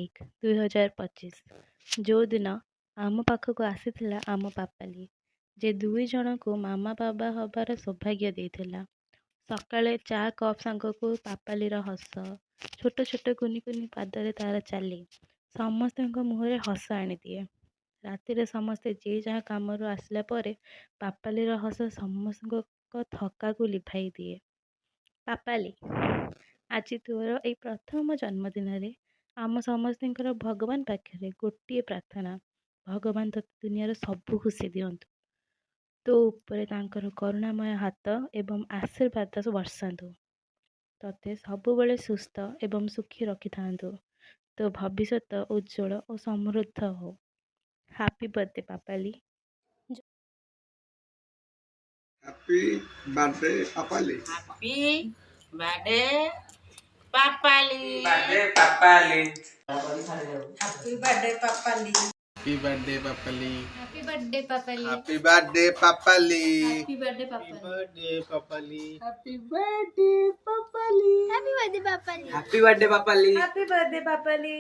1 2025 ଯେଉଁଦିନ ଆମ ପାଖକୁ ଆସିଥିଲା ଆମ ପାପାଲି, ଯେ 2 ଜଣଙ୍କୁ ମାମା ବାବା ହବାର ସୌଭାଗ୍ୟ ଦେଇଥିଲା। ସକାଳେ ଚା କପ୍ ସାଙ୍ଗକୁ ପାପାଲିର ହସ, ଛୋଟ ଛୋଟ କୁନି କୁନି ପାଦରେ ତାର ଚାଲି ସମସ୍ତଙ୍କ ମୁହଁରେ ହସ ଆଣିଦିଏ। ରାତିରେ ସମସ୍ତେ ଯେ ଯାହା କାମରୁ ଆସିଲା ପରେ ପାପାଲିର ହସ ସମସ୍ତଙ୍କ ଥକାକୁ ଲିଭାଇ ଦିଏ। ପାପାଲି, ଆଜି ତୋର ଏଇ ପ୍ରଥମ ଜନ୍ମଦିନରେ ଆମ ସମସ୍ତଙ୍କର ଭଗବାନ ପାଖରେ ଗୋଟିଏ ପ୍ରାର୍ଥନା, ଭଗବାନ ତୋତେ ଦୁନିଆର ସବୁ ଖୁସି ଦିଅନ୍ତୁ। ତୋ ଉପରେ ତାଙ୍କର କରୁଣାମୟ ହାତ ଏବଂ ଆଶୀର୍ବାଦ ବର୍ଷାନ୍ତୁ। ତୋତେ ସବୁବେଳେ ସୁସ୍ଥ ଏବଂ ସୁଖୀ ରଖିଥାନ୍ତୁ। ତୋ ଭବିଷ୍ୟତ ଉଜ୍ଜଳ ଓ ସମୃଦ୍ଧ ହଉ। ହାପି ବର୍ଥଡେ ପାପାଲି। Happy birthday, Papali. Happy birthday, Papali. Birthday Papali. Happy birthday, Papali. Happy birthday, Papali. Happy birthday, Papali. Happy birthday, Papali. Happy birthday, Papali. Birthday, Papali. Happy birthday, Papali. Happy birthday, Papali. Happy birthday Papali. Happy birthday, Papali.